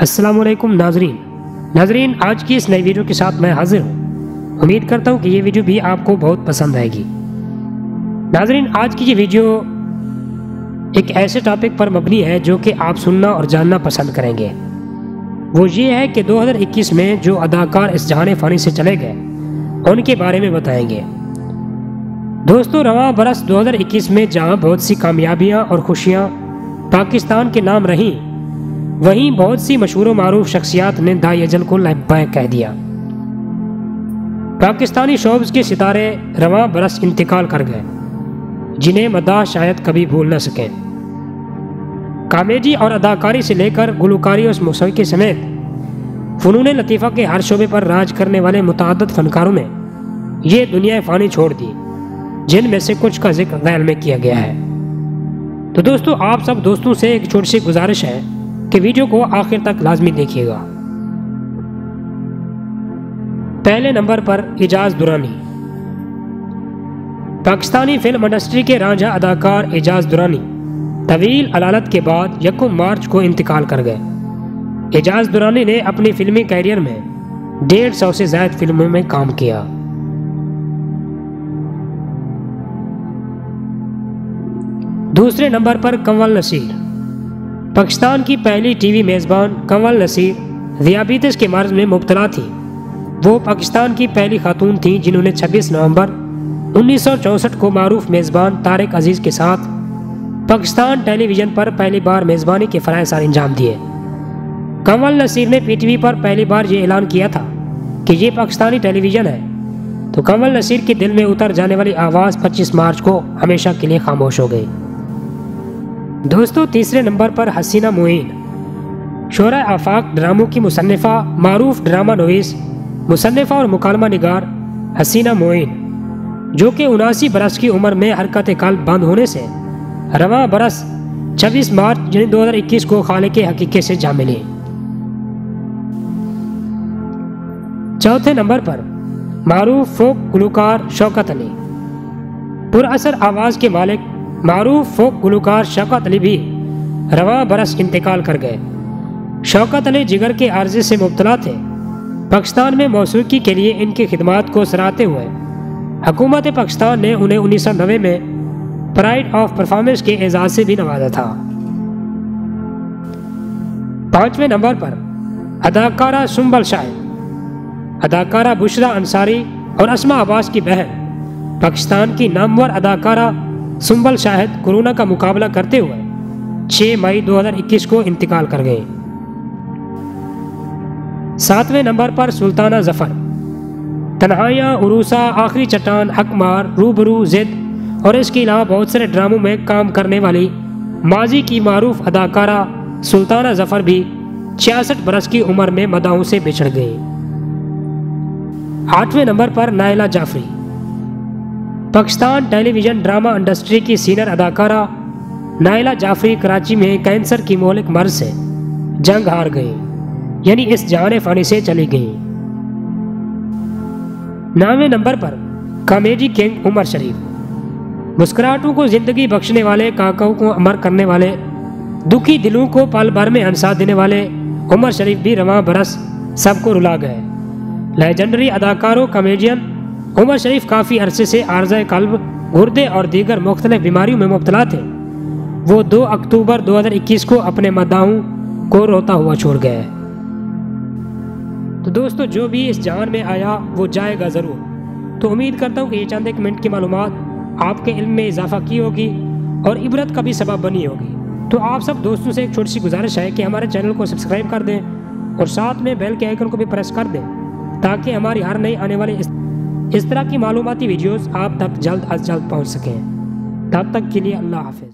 السلام علیکم ناظرین آج کی اس نئی ویڈیو کے ساتھ میں حاضر ہوں۔ امید کرتا ہوں کہ یہ ویڈیو بھی آپ کو بہت پسند آئے گی۔ ناظرین آج کی یہ ویڈیو ایک ایسے ٹاپک پر مبنی ہے جو کہ آپ سننا اور جاننا پسند کریں گے۔ وہ یہ ہے کہ 2021 میں جو اداکار اس جہان فانی سے چلے گئے ان کے بارے میں بتائیں گے۔ دوستو رواں برس 2021 میں جہاں بہت سی کامیابیاں اور خوشیاں پاکستان کے نام رہیں، وہیں بہت سی مشہور و معروف شخصیات نے دائی اجل کو لبیک کہہ دیا۔ پاکستانی شوبز کے ستارے رواں برس انتقال کر گئے، جنہیں مداح شاید کبھی بھول نہ سکیں۔ کامیڈی اور اداکاری سے لے کر گلوکاری اور موسیقی سمیت فنون لطیفہ کے ہر شعبے پر راج کرنے والے متعدد فنکاروں نے یہ دنیا فانی چھوڑ دی، جن میں سے کچھ کا ذکر ذیل میں کیا گیا ہے۔ تو دوستو آپ سب دوستوں سے ایک چھوٹی سی گزارش ہے کہ ویڈیو کو آخر تک لازمی دیکھیے گا۔ پہلے نمبر پر اعجاز درانی۔ پاکستانی فلم انڈسٹری کے رانجھا اداکار اعجاز درانی طویل علالت کے بعد 1 مارچ کو انتقال کر گئے۔ اعجاز درانی نے اپنی فلمی کیریئر میں 150 سے زائد فلموں میں کام کیا۔ دوسرے نمبر پر کنول نصیر۔ پاکستان کی پہلی ٹی وی میزبان کنول نصیر ذیابیطس کے مرض میں مبتلا تھی۔ وہ پاکستان کی پہلی خاتون تھیں جنہوں نے 26 نومبر 1964 کو معروف میزبان طارق عزیز کے ساتھ پاکستان ٹیلی ویژن پر پہلی بار میزبانی کے فرائض سار انجام دیے۔ کنول نصیر نے پی ٹی وی پر پہلی بار یہ اعلان کیا تھا کہ یہ پاکستانی ٹیلی ویژن ہے، تو کنول نصیر کے دل میں اتر جانے والی آواز 25 مارچ کو ہمیشہ کے لیے خاموش ہو گئی۔ دوستو تیسرے نمبر پر حسینہ معین۔ شعرۂ آفاق ڈراموں کی مصنفہ، معروف ڈرامہ نویس، مصنفہ اور مکالمہ نگار حسینہ معین، جو کہ 79 برس کی عمر میں حرکت قلب بند ہونے سے رواں برس 26 مارچ 2021 کو خالق حقیقت سے جا ملی۔ چوتھے نمبر پر معروف فوک گلوکار شوکت علی۔ پر اثر آواز کے مالک معروف فوک گلوکار شوکت علی بھی رواں برس انتقال کر گئے۔ شوکت علی جگر کے عارضے سے مبتلا تھے۔ پاکستان میں موسیقی کے لیے ان کی خدمات کو سراہتے ہوئے حکومت پاکستان نے انہیں 1990 میں پرائڈ آف پرفارمنس کے اعزاز سے بھی نوازا تھا۔ 5ویں نمبر پر اداکارہ سنبل شاہد۔ اداکارہ بشرا انصاری اور اسما عباس کی بہن پاکستان کی نامور اداکارہ سنبل شاہد کورونا کا مقابلہ کرتے ہوئے 6 مئی 2021 کو انتقال کر گئے۔ 7ویں نمبر پر سلطانہ ظفر۔ تنہائیاں، عروسہ، آخری چٹان، حق مار، روبرو، ضد اور اس کے علاوہ بہت سارے ڈراموں میں کام کرنے والی ماضی کی معروف اداکارہ سلطانہ ظفر بھی 66 برس کی عمر میں مداحوں سے بچھڑ گئی۔ 8ویں نمبر پر نائلہ جعفری۔ پاکستان ٹیلی ویژن ڈرامہ انڈسٹری کی سینئر اداکارہ نائلہ جعفری کراچی میں کینسر کی مہلک مرض سے جنگ ہار گئی، یعنی اس جہان فانی سے چلی گئیں۔ 9ویں نمبر پر کامیڈی کنگ عمر شریف۔ مسکراہٹوں کو زندگی بخشنے والے، کانکوں کو امر کرنے والے، دکھی دلوں کو پل بھر میں ہنسا دینے والے عمر شریف بھی رواں برس سب کو رلا گئے۔ لیجنڈری اداکاروں کامیڈین عمر شریف کافی عرصے سے عارضہ قلب، گردے اور دیگر مختلف بیماریوں میں مبتلا تھے۔ وہ 2 اکتوبر 2021 کو اپنے مداحوں کو روتا ہوا چھوڑ گئے۔ تو دوستو جو بھی اس جہان میں آیا وہ جائے گا ضرور۔ تو امید کرتا ہوں کہ یہ چند ایک منٹ کی معلومات آپ کے علم میں اضافہ کی ہوگی اور عبرت کا بھی سبب بنی ہوگی۔ تو آپ سب دوستوں سے ایک چھوٹی سی گزارش ہے کہ ہمارے چینل کو سبسکرائب کر دیں اور ساتھ میں بیل کے آئیکن کو بھی پریس کر دیں، تاکہ ہماری ہر نئی آنے والی اس طرح کی معلوماتی ویڈیوز آپ تک جلد از جلد پہنچ سکیں۔ تب تک کے لیے اللہ حافظ۔